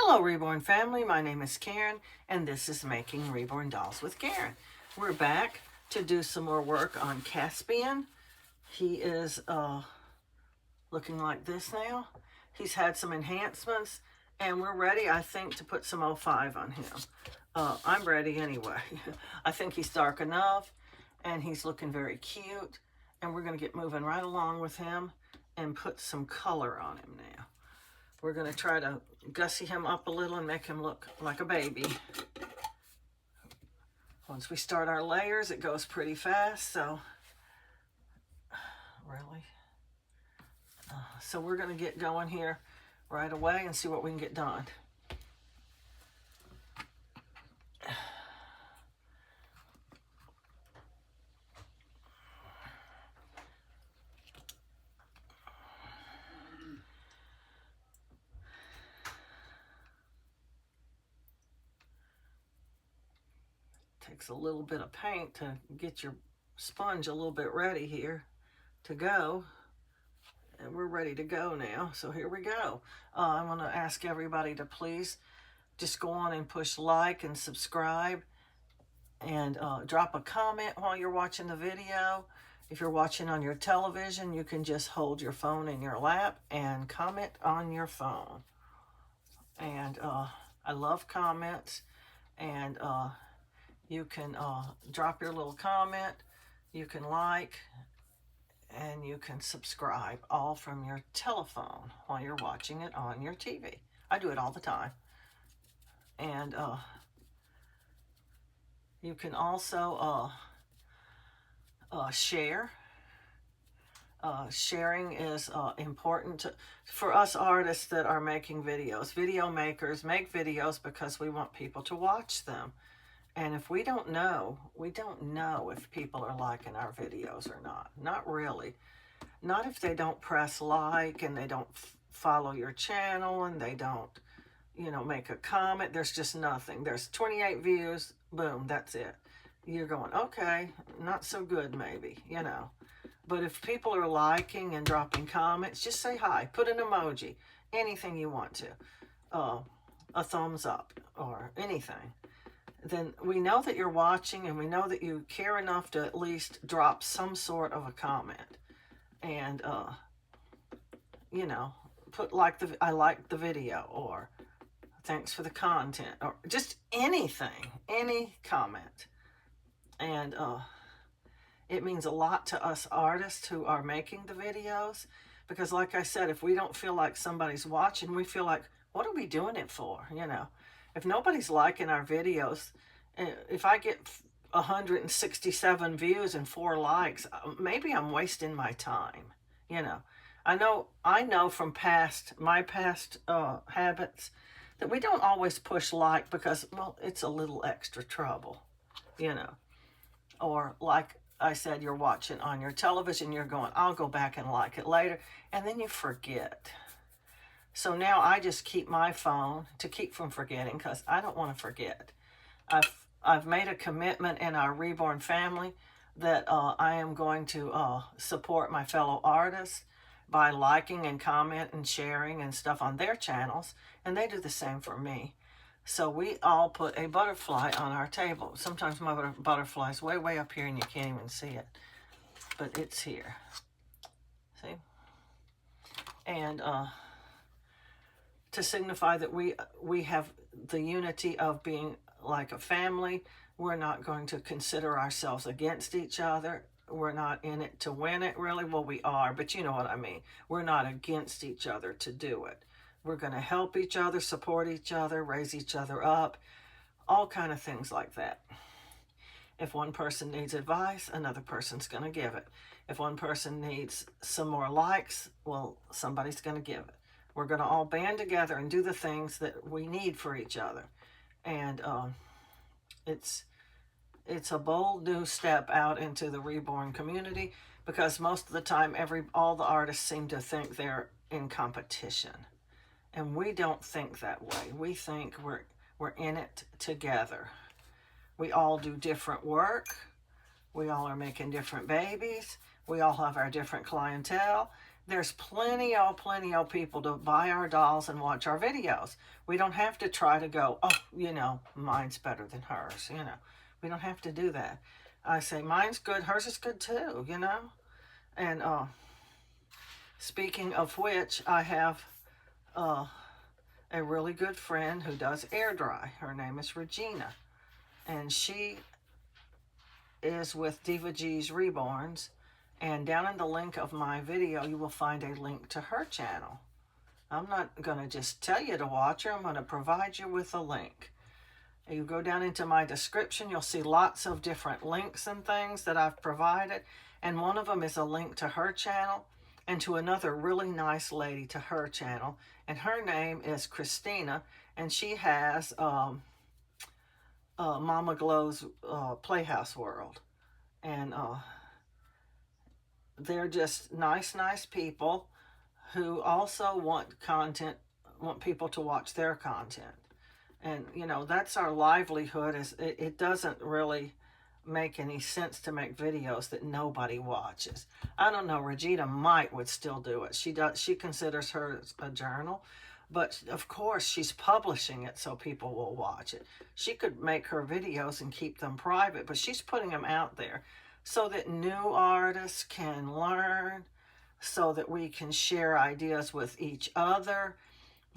Hello Reborn family, my name is Karen and this is Making Reborn Dolls with Karen. We're back to do some more work on Caspian. He is looking like this now. He's had some enhancements and we're ready, I think, to put some 05 on him. I'm ready anyway. I think he's dark enough and he's looking very cute, and we're going to get moving right along with him and put some color on him now. We're going to try to gussy him up a little and make him look like a baby. Once we start our layers, it goes pretty fast, so really. So we're going to get going here right away and see what we can get done. Takes a little bit of paint to get your sponge a little bit ready here to go. And we're ready to go now, so here we go. I want to ask everybody to please just go on and push like and subscribe, and drop a comment while you're watching the video. If you're watching on your television, you can just hold your phone in your lap and comment on your phone. And I love comments, and you can drop your little comment, you can like, and you can subscribe, all from your telephone while you're watching it on your TV. I do it all the time. And you can also share. Sharing is important for us artists that are making videos. Video makers make videos because we want people to watch them. And if we don't know if people are liking our videos or not. Not really. Not if they don't press like and they don't follow your channel and they don't, make a comment. There's just nothing. There's 28 views. Boom, that's it. You're going, okay, not so good maybe, But if people are liking and dropping comments, just say hi. Put an emoji. Anything you want to. A thumbs up or anything. Then we know that you're watching and we know that you care enough to at least drop some sort of a comment. And, put I like the video, or thanks for the content, or just anything, any comment. And it means a lot to us artists who are making the videos, because like I said, if we don't feel like somebody's watching, we feel like, what are we doing it for, If nobody's liking our videos, if I get 167 views and 4 likes, maybe I'm wasting my time, I know from my past habits that we don't always push like because, well, it's a little extra trouble, Or like I said, you're watching on your television, you're going, I'll go back and like it later, and then you forget. So now I just keep my phone to keep from forgetting, because I don't want to forget. I've made a commitment in our Reborn family that I am going to support my fellow artists by liking and comment and sharing and stuff on their channels, and they do the same for me. So we all put a butterfly on our table. Sometimes my butterfly's way up here and you can't even see it, but it's here. See? And to signify that we have the unity of being like a family. We're not going to consider ourselves against each other. We're not in it to win it, really. Well, we are, but you know what I mean. We're not against each other to do it. We're going to help each other, support each other, raise each other up, all kind of things like that. If one person needs advice, another person's going to give it. If one person needs some more likes, well, somebody's going to give it. We're going to all band together and do the things that we need for each other. And it's a bold new step out into the Reborn community, because most of the time all the artists seem to think they're in competition. And we don't think that way. We think we're in it together. We all do different work. We all are making different babies. We all have our different clientele. there's plenty of people to buy our dolls and watch our videos. We don't have to try to go, oh, you know, mine's better than hers, you know. We don't have to do that. I say, mine's good, hers is good too, you know. And speaking of which, I have a really good friend who does air dry. Her name is Regina. And she is with DivaGReborns. And down in the link of my video, you will find a link to her channel. I'm not going to just tell you to watch her. I'm going to provide you with a link. You go down into my description, you'll see lots of different links and things that I've provided. And one of them is a link to her channel and to another really nice lady to her channel. And her name is Christina. And she has MamaGlo's Playhouse World. And they're just nice people who also want people to watch their content. And, you know, that's our livelihood. It doesn't really make any sense to make videos that nobody watches. I don't know, Regina would still do it. She considers hers a journal, but of course she's publishing it so people will watch it. She could make her videos and keep them private, but she's putting them out there so that new artists can learn, so that we can share ideas with each other,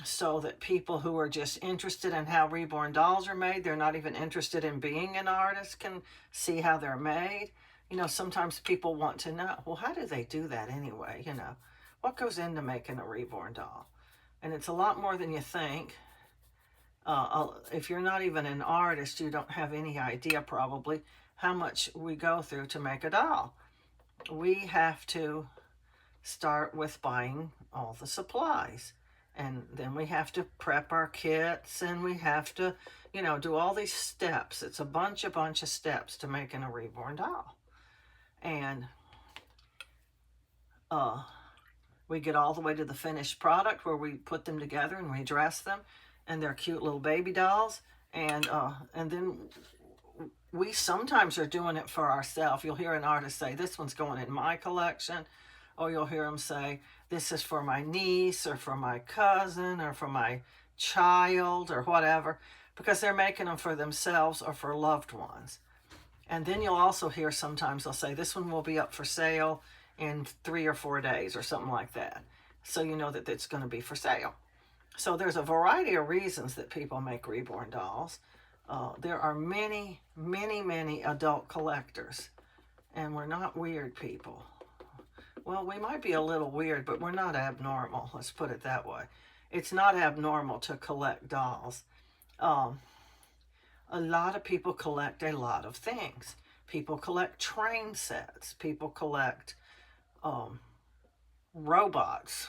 so that people who are just interested in how reborn dolls are made, they're not even interested in being an artist, can see how they're made. You know, sometimes people want to know, well, how do they do that anyway? You know, what goes into making a reborn doll? And it's a lot more than you think. If you're not even an artist, you don't have any idea probably how much we go through to make a doll. We have to start with buying all the supplies. And then we have to prep our kits, and we have to, you know, do all these steps. It's a bunch of steps to making a reborn doll. And we get all the way to the finished product where we put them together and we dress them, and they're cute little baby dolls. And then we sometimes are doing it for ourselves. You'll hear an artist say, this one's going in my collection. Or you'll hear them say, this is for my niece or for my cousin or for my child or whatever, because they're making them for themselves or for loved ones. And then you'll also hear sometimes they'll say, this one will be up for sale in 3 or 4 days or something like that. So you know that it's going to be for sale. So there's a variety of reasons that people make reborn dolls. There are many adult collectors, and we're not weird people. Well, we might be a little weird, but we're not abnormal. Let's put it that way. It's not abnormal to collect dolls. A lot of people collect a lot of things. People collect train sets. People collect robots,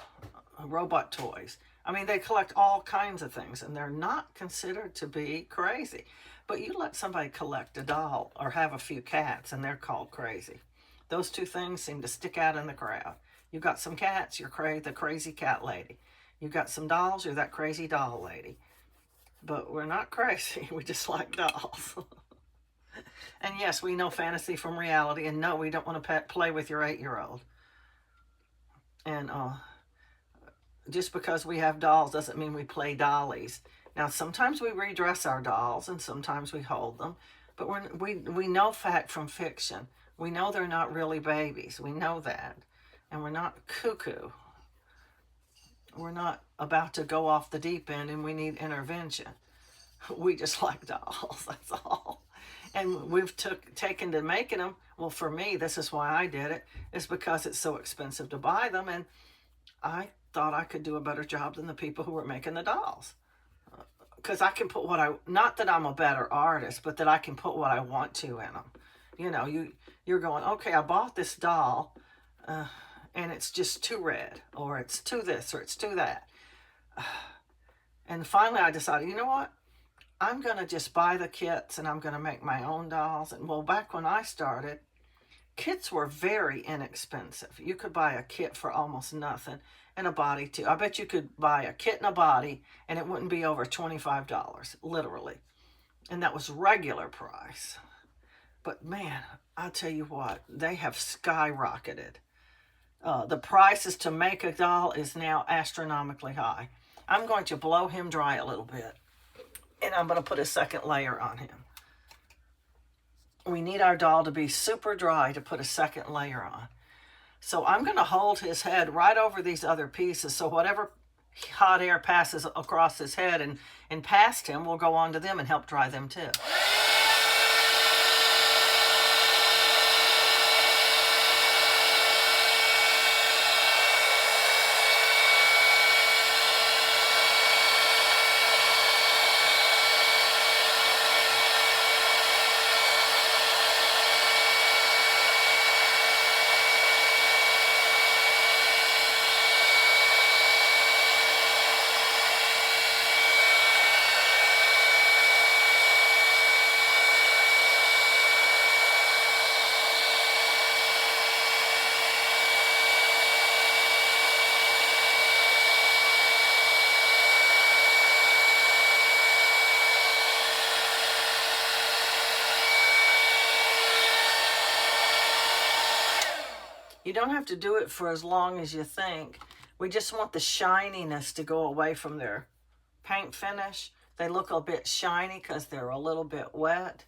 robot toys. I mean, they collect all kinds of things, and they're not considered to be crazy. But you let somebody collect a doll or have a few cats, and they're called crazy. Those two things seem to stick out in the crowd. You got some cats, you're the crazy cat lady. You got some dolls, you're that crazy doll lady. But we're not crazy, we just like dolls. And yes, we know fantasy from reality, and no, we don't want to play with your 8-year-old. And just because we have dolls doesn't mean we play dollies. Now, sometimes we redress our dolls, and sometimes we hold them. But we know fact from fiction. We know they're not really babies. We know that. And we're not cuckoo. We're not about to go off the deep end and we need intervention. We just like dolls, that's all. And we've taken to making them. Well, for me, this is why I did it. It's because it's so expensive to buy them. And I thought I could do a better job than the people who were making the dolls. Because I can put not that I'm a better artist, but that I can put what I want to in them. You know, you're going, okay, I bought this doll, and it's just too red, or it's too this, or it's too that. And finally I decided, you know what? I'm going to just buy the kits, and I'm going to make my own dolls. And well, back when I started, kits were very inexpensive. You could buy a kit for almost nothing, and a body too. I bet you could buy a kit and a body, and it wouldn't be over $25, literally. And that was regular price. But man, I'll tell you what, they have skyrocketed. The prices to make a doll is now astronomically high. I'm going to blow him dry a little bit, and I'm going to put a second layer on him. We need our doll to be super dry to put a second layer on. So I'm going to hold his head right over these other pieces, so whatever hot air passes across his head and past him will go onto them and help dry them too. You don't have to do it for as long as you think. We just want the shininess to go away from their paint finish. They look a bit shiny because they're a little bit wet.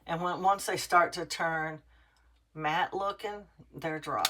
And once they start to turn matte looking, they're dry.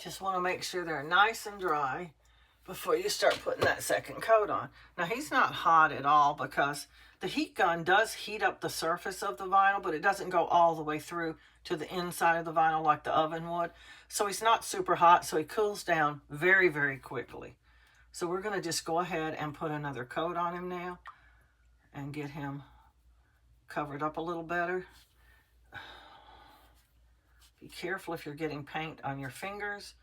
Just want to make sure they're nice and dry before you start putting that second coat on. Now he's not hot at all because the heat gun does heat up the surface of the vinyl, but it doesn't go all the way through to the inside of the vinyl like the oven would. So he's not super hot, so he cools down very, very quickly. So we're going to just go ahead and put another coat on him now and get him covered up a little better. Be careful if you're getting paint on your fingers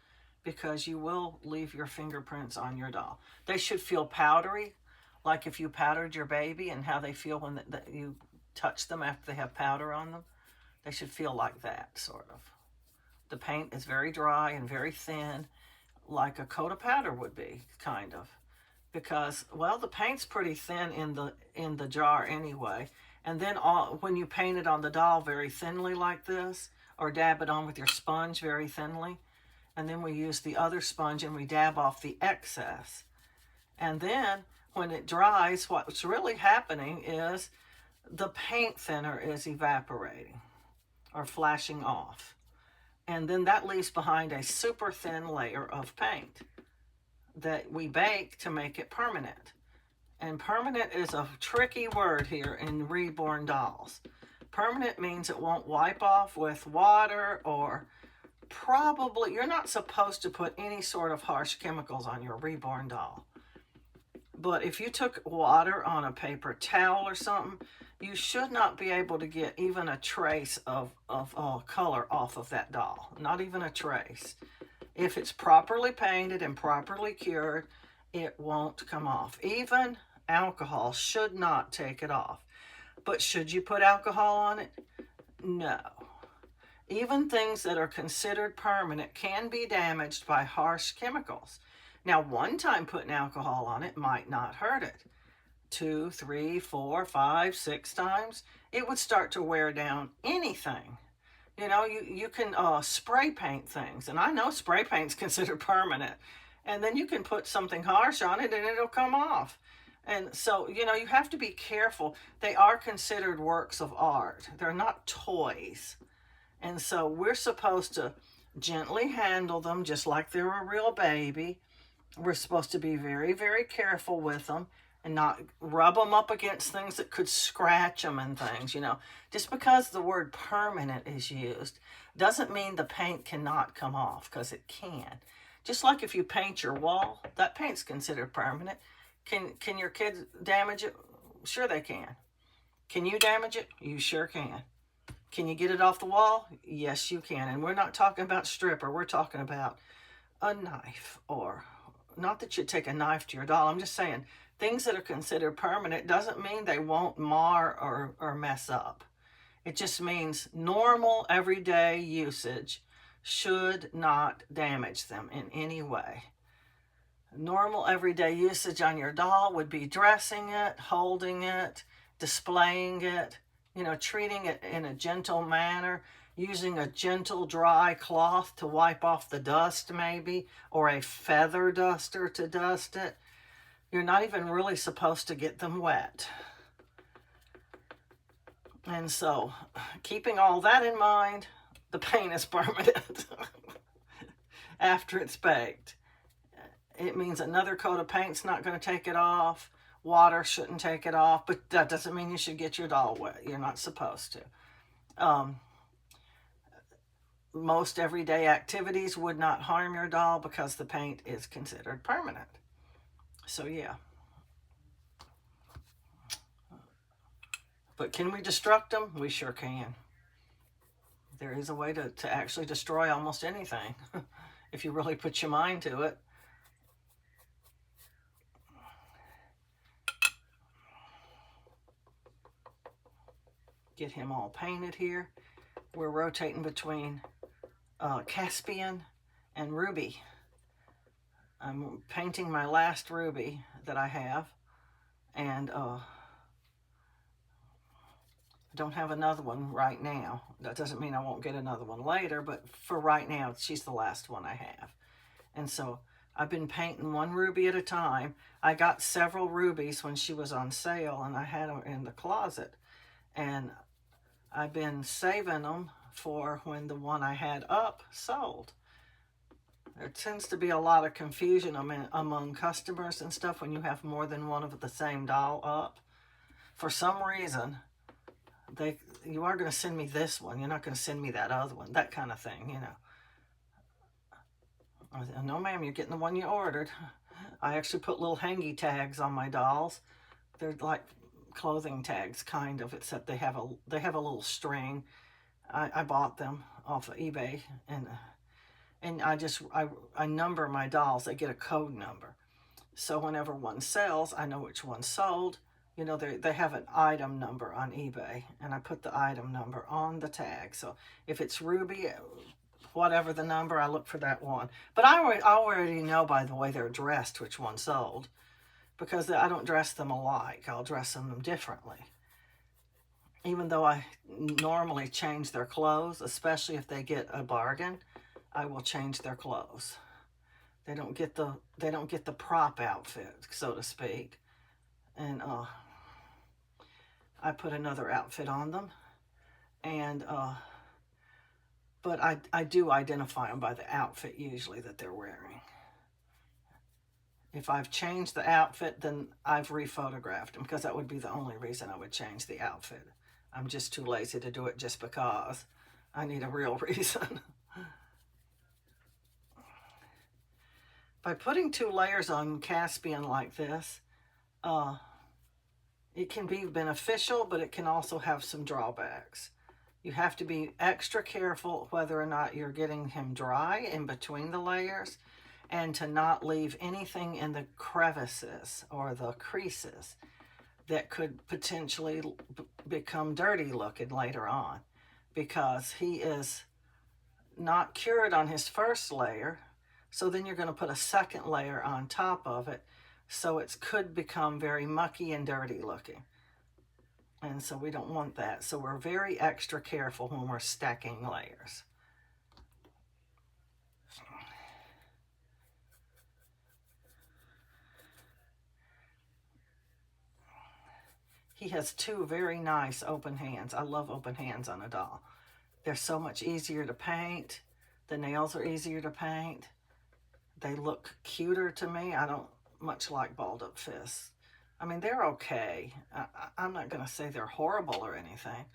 because you will leave your fingerprints on your doll. They should feel powdery, like if you powdered your baby and how they feel when you touch them after they have powder on them. They should feel like that, sort of. The paint is very dry and very thin, like a coat of powder would be, kind of. Because, well, the paint's pretty thin in the jar anyway. And then when you paint it on the doll very thinly like this, or dab it on with your sponge very thinly, and then we use the other sponge and we dab off the excess. And then when it dries, what's really happening is the paint thinner is evaporating or flashing off. And then that leaves behind a super thin layer of paint that we bake to make it permanent. And permanent is a tricky word here in Reborn dolls. Permanent means it won't wipe off with water, or probably you're not supposed to put any sort of harsh chemicals on your Reborn doll. But if you took water on a paper towel or something, you should not be able to get even a trace of color off of that doll. Not even a trace. If it's properly painted and properly cured, it won't come off. Even alcohol should not take it off. But should you put alcohol on it? No. Even things that are considered permanent can be damaged by harsh chemicals. Now, one time putting alcohol on it might not hurt it. 2, 3, 4, 5, 6 times, it would start to wear down anything. You know, you can spray paint things, and I know spray paint's considered permanent, and then you can put something harsh on it and it'll come off. And so, you know, you have to be careful. They are considered works of art. They're not toys. And so we're supposed to gently handle them just like they're a real baby. We're supposed to be very, very careful with them and not rub them up against things that could scratch them and things, you know. Just because the word permanent is used doesn't mean the paint cannot come off, because it can. Just like if you paint your wall, that paint's considered permanent. Can your kids damage it? Sure they can. Can you damage it? You sure can. Can you get it off the wall? Yes, you can. And we're not talking about stripper. We're talking about a knife, or not that you take a knife to your doll. I'm just saying things that are considered permanent doesn't mean they won't mar or mess up. It just means normal everyday usage should not damage them in any way. Normal everyday usage on your doll would be dressing it, holding it, displaying it, you know, treating it in a gentle manner, using a gentle dry cloth to wipe off the dust maybe, or a feather duster to dust it. You're not even really supposed to get them wet. And so, keeping all that in mind, the paint is permanent after it's baked. It means another coat of paint's not going to take it off. Water shouldn't take it off, but that doesn't mean you should get your doll wet. You're not supposed to. Most everyday activities would not harm your doll because the paint is considered permanent. So yeah. But can we destruct them? We sure can. There is a way to actually destroy almost anything if you really put your mind to it. Get him all painted here. We're rotating between Caspian and Ruby. I'm painting my last Ruby that I have, and don't have another one right now. That doesn't mean I won't get another one later, but for right now, she's the last one I have. And so I've been painting one Ruby at a time. I got several rubies when she was on sale, and I had them in the closet. And I've been saving them for when the one I had up sold. There tends to be a lot of confusion among customers and stuff when you have more than one of the same doll up. For some reason, you are going to send me this one. You're not going to send me that other one. That kind of thing, you know. No, ma'am, you're getting the one you ordered. I actually put little hangy tags on my dolls. They're like clothing tags, kind of, except they have a little string. I bought them off of eBay, and I number my dolls. They get a code number, so whenever one sells, I know which one sold. You know, they have an item number on eBay, and I put the item number on the tag. So if it's Ruby, whatever the number, I look for that one. But I already know by the way they're dressed which one sold, because I don't dress them alike. I'll dress them differently. Even though I normally change their clothes, especially if they get a bargain, I will change their clothes. They don't get the prop outfit, so to speak. And I put another outfit on them, and but I do identify them by the outfit usually that they're wearing. If I've changed the outfit, then I've rephotographed them, because that would be the only reason I would change the outfit. I'm just too lazy to do it just because. I need a real reason. By putting 2 layers on Caspian like this, It can be beneficial, but it can also have some drawbacks. You have to be extra careful whether or not you're getting him dry in between the layers, and to not leave anything in the crevices or the creases that could potentially become dirty looking later on, because he is not cured on his first layer. So then you're going to put a second layer on top of it, so it could become very mucky and dirty looking. And so we don't want that. So we're very extra careful when we're stacking layers. He has two very nice open hands. I love open hands on a doll. They're so much easier to paint. The nails are easier to paint. They look cuter to me. I don't much like balled up fists. I mean, they're okay. I'm not going to say they're horrible or anything,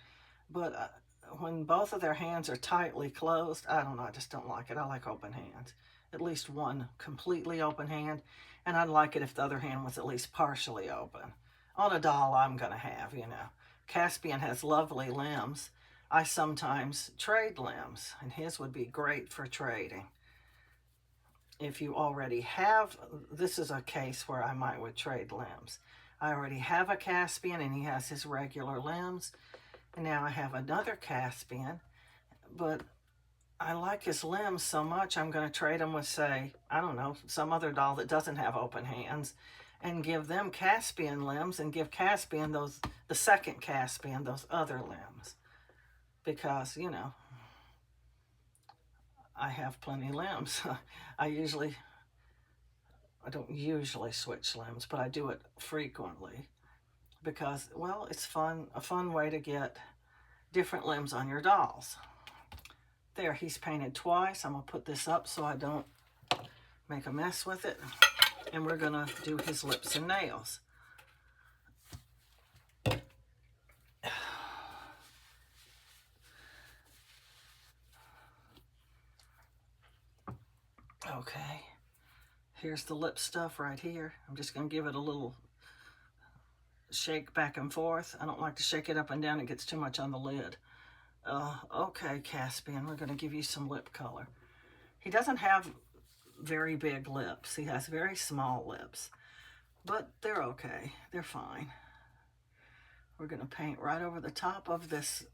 but when both of their hands are tightly closed, I don't know, I just don't like it. I like open hands. At least one completely open hand, and I'd like it if the other hand was at least partially open. On a doll I'm going to have, you know. Caspian has lovely limbs. I sometimes trade limbs, and his would be great for trading. If you already have, this is a case where I would trade limbs. I already have a Caspian and he has his regular limbs. And now I have another Caspian, but I like his limbs so much I'm going to trade him with, say, I don't know, some other doll that doesn't have open hands, and give them Caspian limbs and give Caspian the second Caspian, those other limbs. Because, you know, I have plenty of limbs. I don't usually switch limbs, but I do it frequently because, well, it's fun, a fun way to get different limbs on your dolls. There, he's painted twice. I'm gonna put this up so I don't make a mess with it. And we're gonna do his lips and nails. Okay, here's the lip stuff right here. I'm just gonna give it a little shake back and forth. I don't like to shake it up and down. It gets too much on the lid. Okay, Caspian, we're gonna give you some lip color. He doesn't have very big lips. He has very small lips, but they're okay. They're fine. We're gonna paint right over the top of this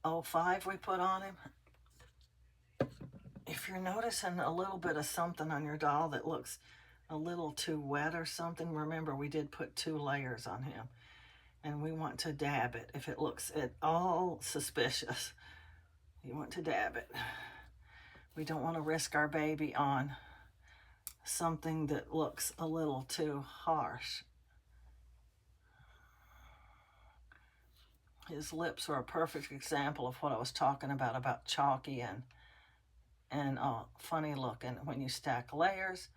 05 we put on him. If you're noticing a little bit of something on your doll that looks a little too wet or something, remember we did put 2 layers on him, and we want to dab it. If it looks at all suspicious, you want to dab it. We don't want to risk our baby on something that looks a little too harsh. His lips are a perfect example of what I was talking about chalky and funny looking. When you stack layers,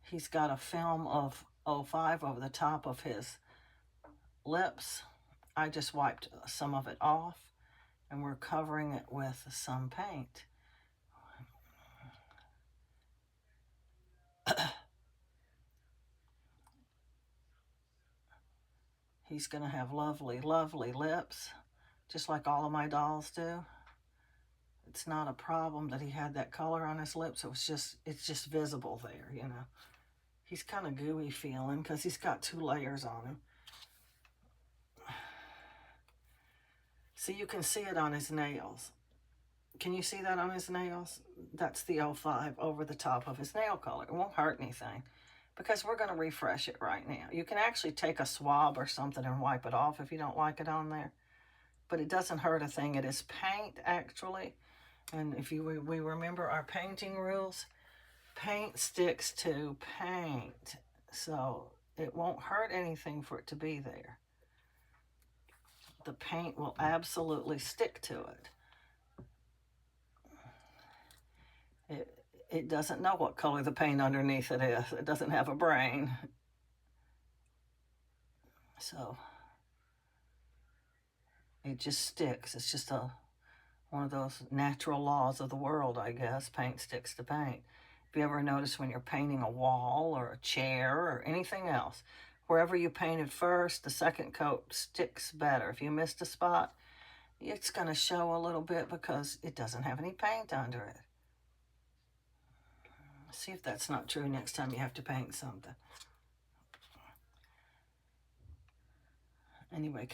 he's got a film of 05 over the top of his lips. I just wiped some of it off, and we're covering it with some paint. He's going to have lovely, lovely lips, just like all of my dolls do. It's not a problem that he had that color on his lips. It's just visible there, you know. He's kind of gooey feeling because he's got 2 layers on him. See, you can see it on his nails. Can you see that on his nails? That's the 05 over the top of his nail color. It won't hurt anything because we're going to refresh it right now. You can actually take a swab or something and wipe it off if you don't like it on there. But it doesn't hurt a thing. It is paint, actually. And if we remember our painting rules, paint sticks to paint. So it won't hurt anything for it to be there. The paint will absolutely stick to it. It doesn't know what color the paint underneath it is. It doesn't have a brain. So it just sticks. It's just one of those natural laws of the world, I guess. Paint sticks to paint. If you ever notice when you're painting a wall or a chair or anything else, wherever you painted first, the second coat sticks better. If you missed a spot, it's going to show a little bit because it doesn't have any paint under it. See if that's not true next time you have to paint something. Anyway,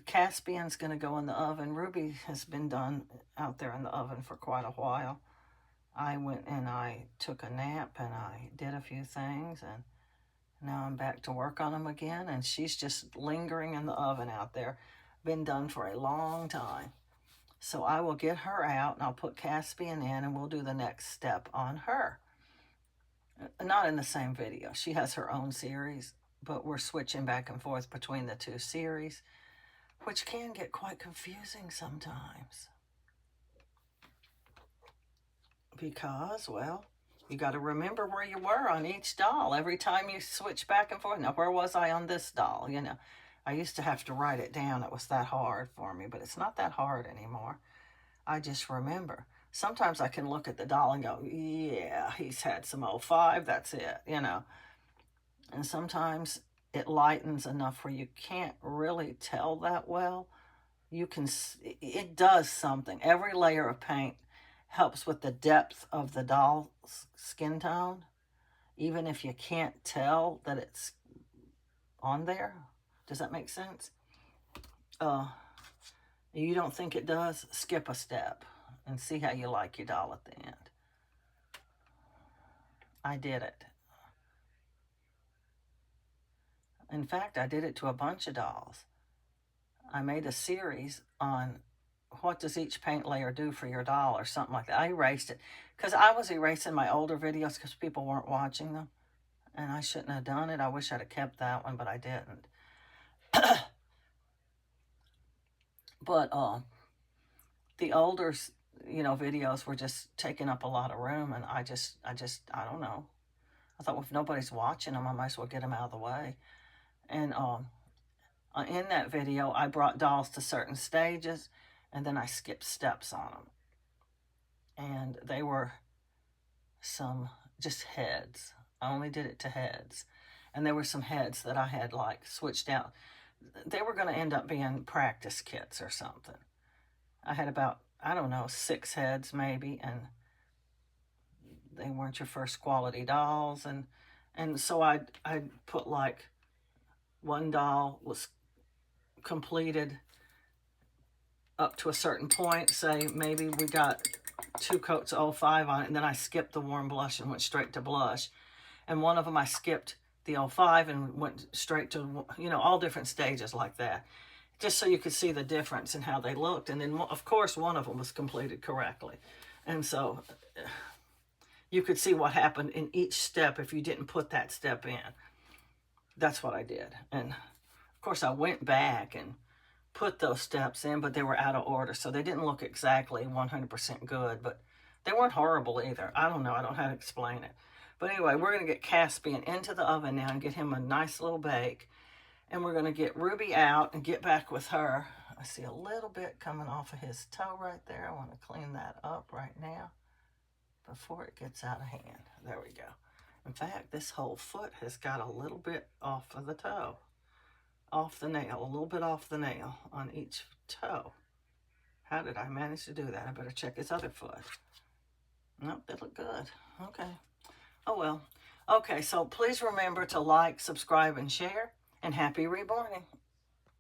Caspian's going to go in the oven. Ruby has been done out there in the oven for quite a while. I went and I took a nap and I did a few things, and now I'm back to work on them again, and she's just lingering in the oven out there. Been done for a long time. So I will get her out and I'll put Caspian in and we'll do the next step on her. Not in the same video. She has her own series, but we're switching back and forth between the two series, which can get quite confusing sometimes. Because, well, you got to remember where you were on each doll every time you switch back and forth. Now, where was I on this doll? You know, I used to have to write it down. It was that hard for me, but it's not that hard anymore. I just remember. Sometimes I can look at the doll and go, yeah, he's had some 05, that's it, you know. And sometimes it lightens enough where you can't really tell that well. You can, it does something. Every layer of paint helps with the depth of the doll's skin tone, even if you can't tell that it's on there. Does that make sense? You don't think it does? Skip a step and see how you like your doll at the end. I did it. In fact, I did it to a bunch of dolls. I made a series on what does each paint layer do for your doll or something like that. I erased it because I was erasing my older videos because people weren't watching them, and I shouldn't have done it. I wish I'd have kept that one, but I didn't. But the older, you know, videos were just taking up a lot of room, and I don't know. I thought, well, if nobody's watching them, I might as well get them out of the way. And in that video, I brought dolls to certain stages, and then I skipped steps on them. And they were some just heads. I only did it to heads. And there were some heads that I had like switched out. They were going to end up being practice kits or something. I had about, I don't know, 6 heads maybe, and they weren't your first quality dolls. And so I'd put like one doll was completed up to a certain point. Say maybe we got 2 coats of 05 on it, and then I skipped the warm blush and went straight to blush. And one of them I skipped the 05 and went straight to, you know, all different stages like that, just so you could see the difference in how they looked. And then, of course, one of them was completed correctly. And so you could see what happened in each step if you didn't put that step in. That's what I did. And, of course, I went back and put those steps in, but they were out of order. So they didn't look exactly 100% good, but they weren't horrible either. I don't know. I don't know how to explain it. But anyway, we're going to get Caspian into the oven now and get him a nice little bake. And we're going to get Ruby out and get back with her. I see a little bit coming off of his toe right there. I want to clean that up right now before it gets out of hand. There we go. In fact, this whole foot has got a little bit off of the toe. Off the nail. A little bit off the nail on each toe. How did I manage to do that? I better check his other foot. Nope, they look good. Okay. Oh, well. Okay, so please remember to like, subscribe, and share. And happy reborning.